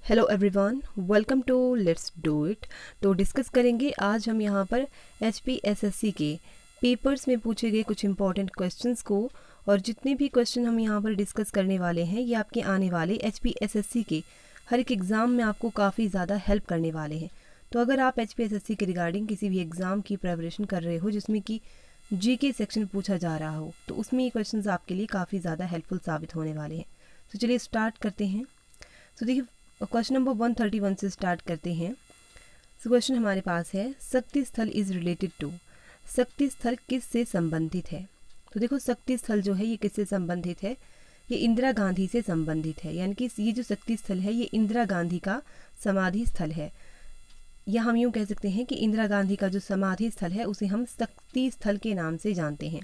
Hello everyone, welcome to let's do it. तो discuss करेंगे आज हम यहाँ पर HPSSC के पेपर्स में पूछे गए कुछ इंपॉर्टेंट क्वेश्चंस को। और जितने भी क्वेश्चन हम यहाँ पर डिस्कस करने वाले हैं ये आपके आने वाले HPSSC के हर एक एग्ज़ाम में आपको काफ़ी ज़्यादा हेल्प करने वाले हैं। तो अगर आप HPSSC के रिगार्डिंग किसी भी एग्ज़ाम की प्रिपरेशन कर रहे हो जिसमें कि GK सेक्शन पूछा जा रहा हो तो उसमें ये क्वेश्चंस आपके लिए काफ़ी ज़्यादा हेल्पफुल साबित होने वाले हैं। तो चलिए स्टार्ट करते हैं। तो देखिए, क्वेश्चन नंबर 131 से स्टार्ट करते हैं। सो क्वेश्चन हमारे पास है, शक्ति स्थल इज रिलेटेड टू। शक्ति स्थल किस से संबंधित है? तो देखो, शक्ति स्थल जो है ये किससे संबंधित है? ये इंदिरा गांधी से संबंधित है। यानी कि ये जो शक्ति स्थल है ये इंदिरा गांधी का समाधि स्थल है, या हम यूँ कह सकते हैं कि इंदिरा गांधी का जो समाधि स्थल है उसे हम शक्ति स्थल के नाम से जानते हैं।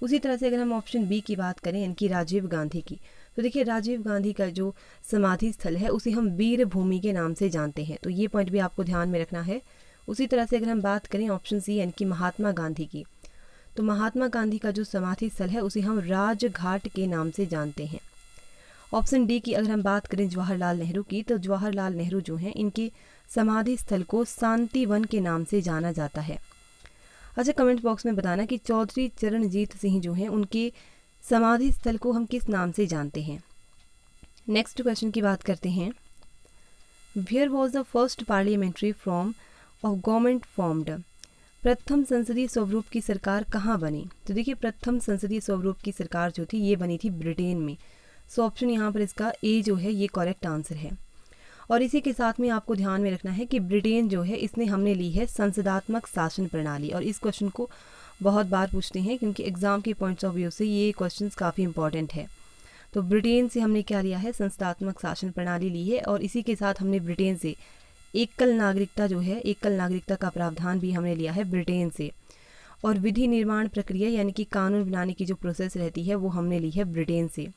उसी तरह से अगर हम ऑप्शन बी की बात करें यानी कि राजीव गांधी की, तो देखिए राजीव गांधी का जो समाधि स्थल है उसे हम वीर भूमि के नाम से जानते हैं। तो ये पॉइंट भी आपको ध्यान में रखना है। उसी तरह से अगर हम बात करें ऑप्शन सी यानी कि महात्मा गांधी की, तो महात्मा गांधी का जो समाधि स्थल है उसे हम राजघाट के नाम से जानते हैं। ऑप्शन डी की अगर हम बात करें जवाहरलाल नेहरू की, तो जवाहरलाल नेहरू जो हैं इनके समाधि स्थल को शांति वन के नाम से जाना जाता है। अच्छा, कमेंट बॉक्स में बताना कि चौधरी चरणजीत सिंह जो हैं उनके समाधि स्थल को हम किस नाम से जानते हैं। नेक्स्ट क्वेश्चन की बात करते हैं। Where was the first parliamentary form of government formed. प्रथम संसदीय स्वरूप की सरकार कहाँ बनी? तो देखिए, प्रथम संसदीय स्वरूप की सरकार जो थी ये बनी थी ब्रिटेन में। सो ऑप्शन यहाँ पर इसका ए जो है ये करेक्ट आंसर है। और इसी के साथ में आपको ध्यान में रखना है कि ब्रिटेन जो है इसने हमने ली है संसदात्मक शासन प्रणाली। और इस क्वेश्चन को बहुत बार पूछते हैं क्योंकि एग्ज़ाम के पॉइंट्स ऑफ व्यू से ये क्वेश्चंस काफ़ी इंपॉर्टेंट है। तो ब्रिटेन से हमने क्या लिया है? संसदात्मक शासन प्रणाली ली है। और इसी के साथ हमने ब्रिटेन से एकल नागरिकता जो है, एकल नागरिकता का प्रावधान भी हमने लिया है ब्रिटेन से। और विधि निर्माण प्रक्रिया यानी कि कानून बनाने की जो प्रोसेस रहती है वो हमने ली है ब्रिटेन से।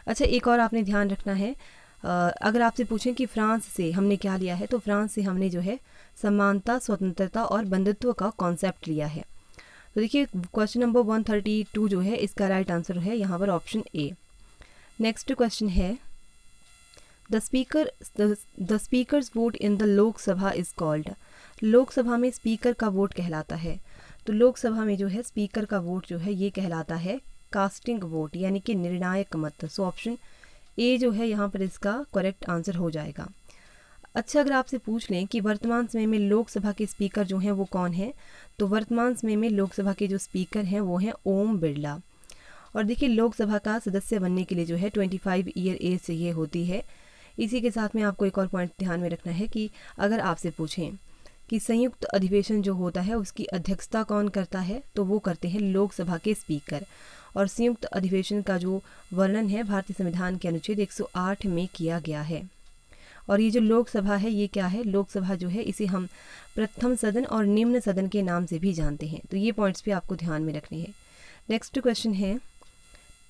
अच्छा, एक और आपने ध्यान रखना है, अगर आपसे पूछें कि फ्रांस से हमने क्या लिया है, तो फ्रांस से हमने जो है समानता, स्वतंत्रता और बंधुत्व का कॉन्सेप्ट लिया है। तो देखिए, क्वेश्चन नंबर 132 जो है इसका राइट आंसर है यहाँ पर ऑप्शन ए। नेक्स्ट क्वेश्चन है, the speakers vote in the Lok Sabha is called. Lok Sabha में स्पीकर का वोट कहलाता है। तो लोकसभा में जो है स्पीकर का वोट जो है ये कहलाता है कास्टिंग वोट यानी कि निर्णायक मत। सो ऑप्शन ए जो है यहाँ पर इसका करेक्ट आंसर हो जाएगा। अच्छा, अगर आपसे पूछ लें कि वर्तमान समय में लोकसभा के स्पीकर जो हैं वो कौन है, तो वर्तमान समय में लोकसभा के जो स्पीकर हैं वो हैं ओम बिरला। और देखिए, लोकसभा का सदस्य बनने के लिए जो है 25 ईयर एज चाहिए होती है। इसी के साथ में आपको एक और पॉइंट ध्यान में रखना है कि अगर आपसे पूछें कि संयुक्त अधिवेशन जो होता है उसकी अध्यक्षता कौन करता है, तो वो करते हैं लोकसभा के स्पीकर। और संयुक्त अधिवेशन का जो वर्णन है भारतीय संविधान के अनुच्छेद 108 में किया गया है। और ये जो लोकसभा है ये क्या है? लोकसभा जो है इसे हम प्रथम सदन और निम्न सदन के नाम से भी जानते हैं। तो ये पॉइंट्स भी आपको ध्यान में रखने हैं। नेक्स्ट क्वेश्चन है,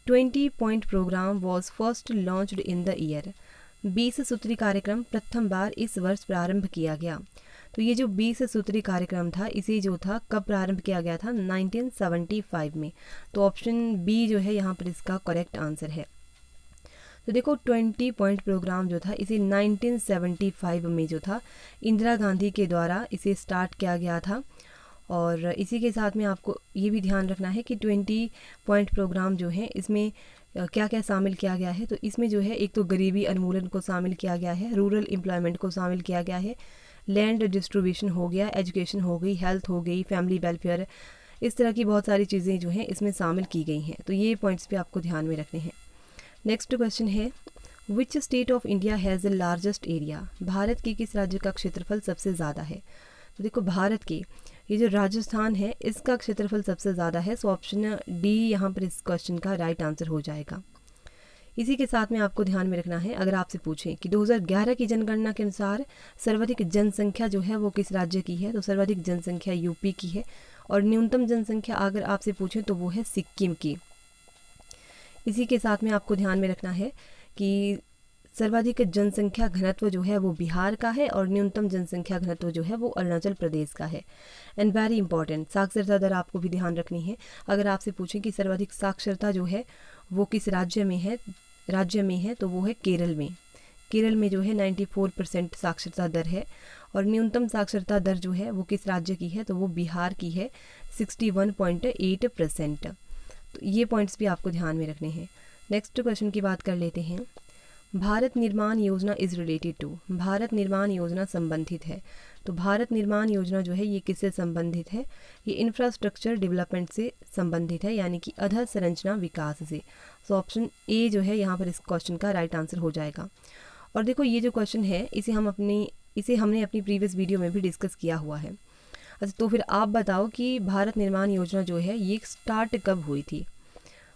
20 point programme was first launched in the year. 20 सूत्री कार्यक्रम प्रथम बार इस वर्ष प्रारंभ किया गया। तो ये जो 20 सूत्री कार्यक्रम था इसे जो था कब प्रारंभ किया गया था? 1975 में। तो ऑप्शन बी जो है यहाँ पर इसका करेक्ट आंसर है। तो देखो, 20 पॉइंट प्रोग्राम जो था इसे 1975 में जो था इंदिरा गांधी के द्वारा इसे स्टार्ट किया गया था। और इसी के साथ में आपको ये भी ध्यान रखना है कि 20 पॉइंट प्रोग्राम जो है इसमें क्या क्या शामिल किया गया है। तो इसमें जो है एक तो गरीबी उन्मूलन को शामिल किया गया है, रूरल एम्प्लॉयमेंट को शामिल किया गया है, लैंड डिस्ट्रीब्यूशन हो गया, एजुकेशन हो गई, हेल्थ हो गई, फैमिली वेलफेयर, इस तरह की बहुत सारी चीज़ें जो हैं इसमें शामिल की गई हैं। तो ये पॉइंट्स भी आपको ध्यान में रखने हैं। नेक्स्ट क्वेश्चन है, which state of India has the largest area. Bharat के किस राज्य का क्षेत्रफल सबसे ज़्यादा है? तो देखो, भारत के ये जो राजस्थान है इसका क्षेत्रफल सबसे ज़्यादा है। सो ऑप्शन डी यहाँ पर इस क्वेश्चन का राइट आंसर हो जाएगा। इसी के साथ में आपको ध्यान में रखना है, अगर आपसे पूछें कि 2011 की जनगणना के अनुसार सर्वाधिक जनसंख्या जो है वो किस राज्य की है, तो सर्वाधिक जनसंख्या यूपी की है। और न्यूनतम जनसंख्या अगर आपसे पूछें तो वो है सिक्किम की। इसी के साथ में आपको ध्यान में रखना है कि सर्वाधिक जनसंख्या घनत्व जो है वो बिहार का है और न्यूनतम जनसंख्या घनत्व जो है वो अरुणाचल प्रदेश का है। एंड वेरी इंपॉर्टेंट, साक्षरता दर आपको भी ध्यान रखनी है। अगर आपसे पूछें कि सर्वाधिक साक्षरता जो है वो किस राज्य में है तो वो है केरल में। केरल में जो है 94% साक्षरता दर है, और न्यूनतम साक्षरता दर जो है वो किस राज्य की है, तो वो बिहार की है 61.8%। तो ये पॉइंट्स भी आपको ध्यान में रखने हैं। नेक्स्ट क्वेश्चन की बात कर लेते हैं। भारत निर्माण योजना इज़ रिलेटेड टू, भारत निर्माण योजना संबंधित है। तो भारत निर्माण योजना जो है ये किससे संबंधित है, ये इंफ्रास्ट्रक्चर डेवलपमेंट से संबंधित है, यानी कि अधोसंरचना विकास से। सो ऑप्शन ए जो है यहाँ पर इस क्वेश्चन का राइट आंसर हो जाएगा। और देखो ये जो क्वेश्चन है इसे हमने अपनी प्रीवियस वीडियो में भी डिस्कस किया हुआ है। अच्छा, तो फिर आप बताओ कि भारत निर्माण योजना जो है ये स्टार्ट कब हुई थी।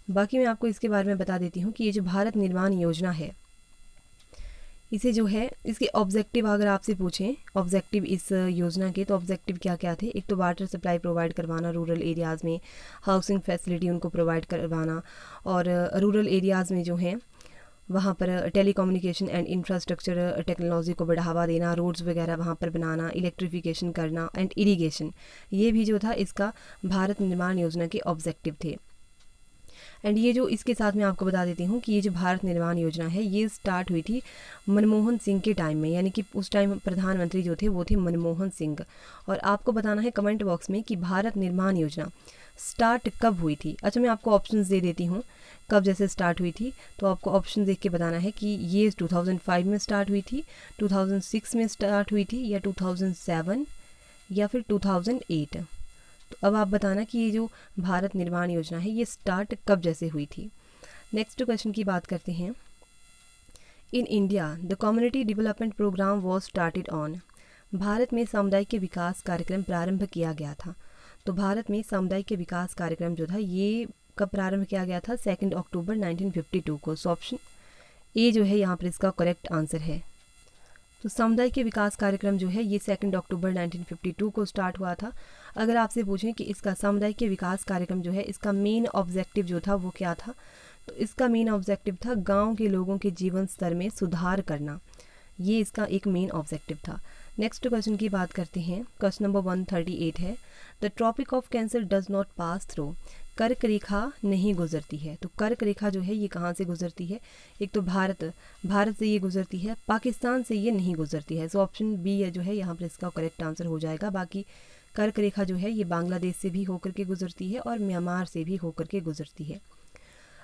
बाकी मैं आपको इसके बारे में बता देती हूँ कि ये जो भारत निर्माण योजना है, इसे जो है इसके ऑब्जेक्टिव अगर आपसे पूछें ऑब्जेक्टिव इस योजना के, तो ऑब्जेक्टिव क्या क्या थे। एक तो वाटर सप्लाई प्रोवाइड करवाना रूरल एरियाज़ में, हाउसिंग फैसिलिटी उनको प्रोवाइड करवाना, और रूरल एरियाज़ में जो है वहाँ पर टेलीकम्युनिकेशन एंड इंफ्रास्ट्रक्चर टेक्नोलॉजी को बढ़ावा देना, रोड्स वगैरह वहाँ पर बनाना, इलेक्ट्रिफिकेशन करना एंड इरिगेशन, ये भी जो था इसका भारत निर्माण योजना के ऑब्जेक्टिव थे। एंड ये जो इसके साथ मैं आपको बता देती हूँ कि ये जो भारत निर्माण योजना है ये स्टार्ट हुई थी मनमोहन सिंह के टाइम में, यानी कि उस टाइम प्रधानमंत्री जो थे वो थे मनमोहन सिंह। और आपको बताना है कमेंट बॉक्स में कि भारत निर्माण योजना स्टार्ट कब हुई थी। अच्छा, मैं आपको ऑप्शंस दे देती हूँ कब जैसे स्टार्ट हुई थी, तो आपको ऑप्शन देख के बताना है कि ये 2005 में स्टार्ट हुई थी, 2006 में स्टार्ट हुई थी, या 2007 या फिर 2008। तो अब आप बताना कि ये जो भारत निर्माण योजना है ये स्टार्ट कब जैसे हुई थी। नेक्स्ट क्वेश्चन की बात करते हैं। In India the community development programme was started on, Bharat में सामुदायिक विकास कार्यक्रम प्रारंभ किया गया था। तो भारत में सामुदायिक विकास कार्यक्रम जो था ये कब प्रारंभ किया गया था, 2 अक्टूबर 1952 को। सो ऑप्शन ए जो है यहाँ पर इसका करेक्ट आंसर है। तो सामुदायिक विकास कार्यक्रम जो है ये 2 अक्टूबर 1952 को स्टार्ट हुआ था। अगर आपसे पूछें कि इसका सामुदायिक विकास कार्यक्रम जो है इसका मेन ऑब्जेक्टिव जो था वो क्या था, तो इसका मेन ऑब्जेक्टिव था गांव के लोगों के जीवन स्तर में सुधार करना, ये इसका एक मेन ऑब्जेक्टिव था। नेक्स्ट क्वेश्चन की बात करते हैं। क्वेश्चन नंबर 138 है, the tropic of cancer does not pass through, कर्क रेखा नहीं गुजरती है। तो कर्क रेखा जो है ये कहाँ से गुजरती है, एक तो भारत से ये गुजरती है, पाकिस्तान से ये नहीं गुजरती है। सो ऑप्शन बी जो है यहाँ पर इसका करेक्ट आंसर हो जाएगा। बाकी कर्क रेखा जो है ये बांग्लादेश से भी होकर के गुजरती है और म्यांमार से भी होकर के गुजरती है।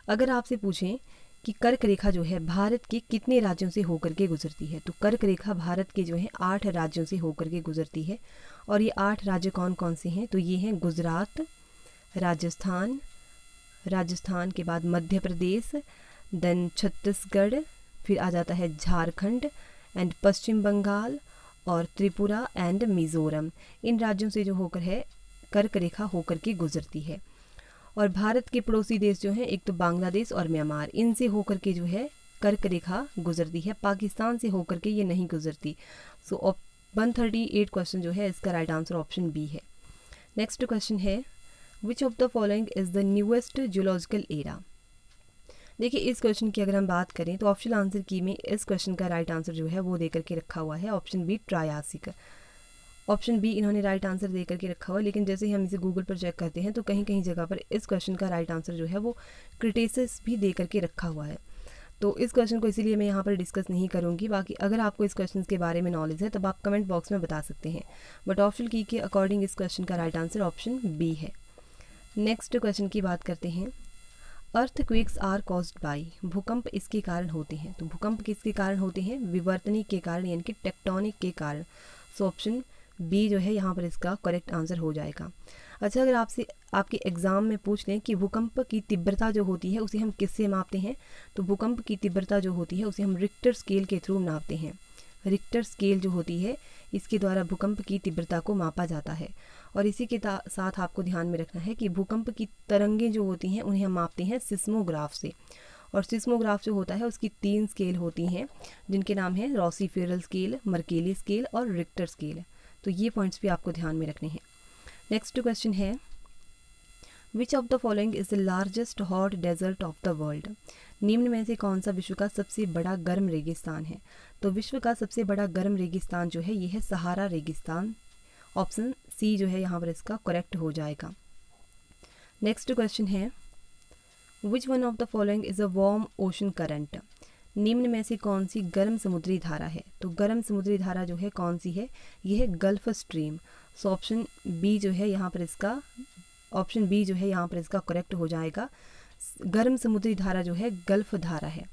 अगर आपसे पूछें कि कर्क रेखा जो है भारत के कितने राज्यों से होकर के गुजरती है, तो कर्क रेखा भारत के जो है 8 राज्यों से होकर के गुजरती है। और ये 8 राज्य कौन कौन से हैं, तो ये हैं गुजरात, राजस्थान के बाद मध्य प्रदेश, देन छत्तीसगढ़, फिर आ जाता है झारखंड एंड पश्चिम बंगाल और त्रिपुरा एंड मिज़ोरम। इन राज्यों से जो होकर है कर्क रेखा होकर के गुजरती है। और भारत के पड़ोसी देश जो हैं एक तो बांग्लादेश और म्यांमार, इनसे होकर के जो है कर्क रेखा गुजरती है, पाकिस्तान से होकर के ये नहीं गुजरती। सो 138 क्वेश्चन जो है इसका राइट आंसर ऑप्शन बी है। नेक्स्ट क्वेश्चन है, which of the following is the newest geological era. देखिए इस क्वेश्चन की अगर हम बात करें तो ऑप्शनल आंसर की में इस क्वेश्चन का राइट आंसर जो है वो देकर के रखा हुआ है option B Triassic. Option B इन्होंने राइट आंसर दे करके रखा हुआ है, लेकिन जैसे ही हम इसे गूगल पर चेक करते हैं तो कहीं कहीं जगह पर इस क्वेश्चन का राइट आंसर जो है वो क्रिटेसिस भी दे करके रखा हुआ है। तो इस क्वेश्चन को इसीलिए मैं यहाँ पर डिस्कस नहीं करूँगी। बाकी अगर आपको इस क्वेश्चन के बारे में नॉलेज है तब आप कमेंट बॉक्स में बता सकते हैं, बट ऑप्शन की के अकॉर्डिंग इस क्वेश्चन का राइट आंसर ऑप्शन बी है। नेक्स्ट क्वेश्चन की बात करते हैं। अर्थक्वेक्स आर कॉज्ड बाई, भूकंप इसके कारण होते हैं। तो भूकंप किसके कारण होते हैं, विवर्तनिक के कारण यानी कि टेक्टोनिक के कारण। सो ऑप्शन बी जो है यहाँ पर इसका करेक्ट आंसर हो जाएगा। अच्छा, अगर आपसे आपके एग्ज़ाम में पूछ लें कि भूकंप की तीव्रता जो होती है उसे हम किससे मापते हैं, तो भूकंप की तीव्रता जो होती है उसे हम रिक्टर स्केल के थ्रू नापते हैं। रिक्टर स्केल जो होती है इसके द्वारा भूकंप की तीव्रता को मापा जाता है। और इसी के साथ आपको ध्यान में रखना है कि भूकंप की तरंगें जो होती हैं उन्हें हम मापते हैं सिस्मोग्राफ से। और सिस्मोग्राफ जो होता है उसकी 3 स्केल होती हैं जिनके नाम हैं रोसीफेरल स्केल, मर्केली स्केल और रिक्टर स्केल। तो ये पॉइंट्स भी आपको ध्यान में रखने हैं। नेक्स्ट क्वेश्चन है, which of the following is the largest hot desert of the world. निम्न में से कौन सा विश्व का सबसे बड़ा गर्म रेगिस्तान है। तो विश्व का सबसे बड़ा गर्म रेगिस्तान जो है ये है सहारा रेगिस्तान। ऑप्शन सी जो है यहाँ पर इसका करेक्ट हो जाएगा। नेक्स्ट क्वेश्चन है, which one of the following is a warm ocean current. निम्न में से कौन सी गर्म समुद्री धारा है? तो गर्म समुद्री धारा जो है कौन सी है? ये है Gulf Stream. So option B जो है यहाँ पर इसका करेक्ट हो जाएगा। गर्म समुद्री धारा जो है गल्फ धारा है।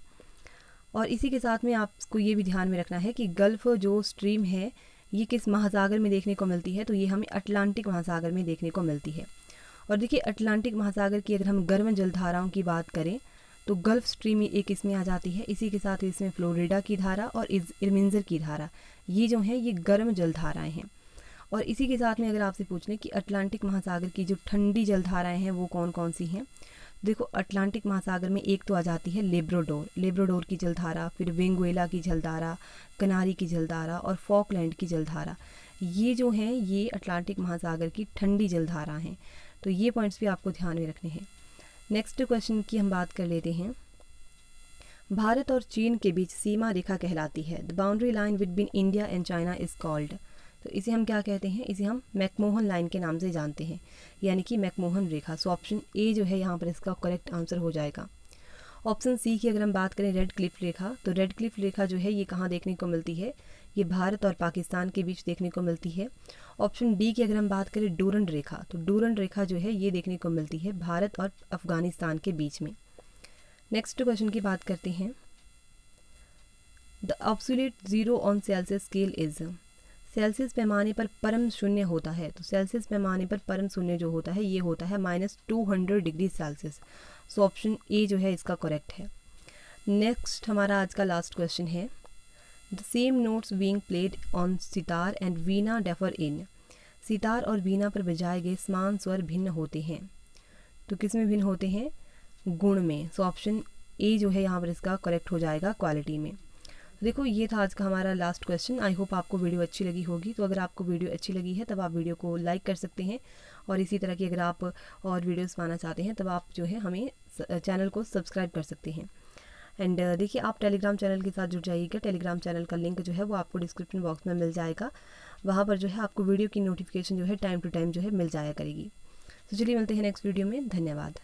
और इसी के साथ में आपको ये भी ध्यान में रखना है कि गल्फ जो स्ट्रीम है ये किस महासागर में देखने को मिलती है? तो ये हमें अटलांटिक महासागर में देखने को मिलती है। और देखिए अटलांटिक महासागर की अगर हम गर्म जलधाराओं की बात करें तो गल्फ स्ट्रीम एक इसमें आ जाती है। इसी के साथ इसमें फ्लोरिडा की धारा और इरमिंजर की धारा, ये जो हैं ये गर्म जलधाराएं हैं। और इसी के साथ में अगर आपसे पूछ लें कि अटलांटिक महासागर की जो ठंडी जलधाराएं हैं वो कौन कौन सी हैं? देखो अटलांटिक महासागर में एक तो आ जाती है लेब्राडोर की जलधारा, फिर वेंगुएला की जलधारा, कनारी की जलधारा और फॉकलैंड की जलधारा। ये जो हैं ये अटलांटिक महासागर की ठंडी जलधारा हैं। तो ये पॉइंट्स भी आपको ध्यान में रखने हैं। नेक्स्ट क्वेश्चन की हम बात कर लेते हैं। भारत और चीन के बीच सीमा रेखा कहलाती है। The boundary line between India and China is called. तो इसे हम क्या कहते हैं? इसे हम मैकमोहन लाइन के नाम से जानते हैं, यानी कि McMahon Rekha. So option A जो है यहाँ पर इसका करेक्ट आंसर हो जाएगा। ऑप्शन सी की अगर हम बात करें रेड क्लिफ रेखा, तो रेड क्लिफ रेखा जो है ये कहाँ देखने को मिलती है? ये भारत और पाकिस्तान के बीच देखने को मिलती है। ऑप्शन डी की अगर हम बात करें डूरंड रेखा, तो डूरंड रेखा जो है ये देखने को मिलती है भारत और अफगानिस्तान के बीच में। नेक्स्ट क्वेश्चन की बात करते हैं। The absolute zero on Celsius scale is. Celsius पैमाने पर परम शून्य होता है। तो सेल्सियस पैमाने पर परम शून्य जो होता है ये होता है -200 degree Celsius. So option A जो है इसका करेक्ट है। नेक्स्ट हमारा आज का लास्ट क्वेश्चन है। The same notes being played on sitar and Veena differ in. Sitar और वीणा पर बजाए गए समान स्वर भिन्न होते हैं। तो किस में भिन्न होते हैं? गुण में। सो ऑप्शन ए जो है यहाँ पर इसका करेक्ट हो जाएगा, क्वालिटी में। देखो ये था आज का हमारा लास्ट क्वेश्चन। आई होप आपको वीडियो अच्छी लगी होगी। तो अगर आपको वीडियो अच्छी लगी है तब आप वीडियो को लाइक कर सकते हैं, और इसी तरह की अगर आप और वीडियोस पाना चाहते हैं तब आप जो है हमें चैनल को सब्सक्राइब कर सकते हैं। एंड देखिए आप टेलीग्राम चैनल के साथ जुड़ जाइएगा। टेलीग्राम चैनल का लिंक जो है वो आपको डिस्क्रिप्शन बॉक्स में मिल जाएगा। वहाँ पर जो है आपको वीडियो की नोटिफिकेशन जो है टाइम टू टाइम जो है मिल जाया करेगी। तो चलिए मिलते हैं नेक्स्ट वीडियो में। धन्यवाद।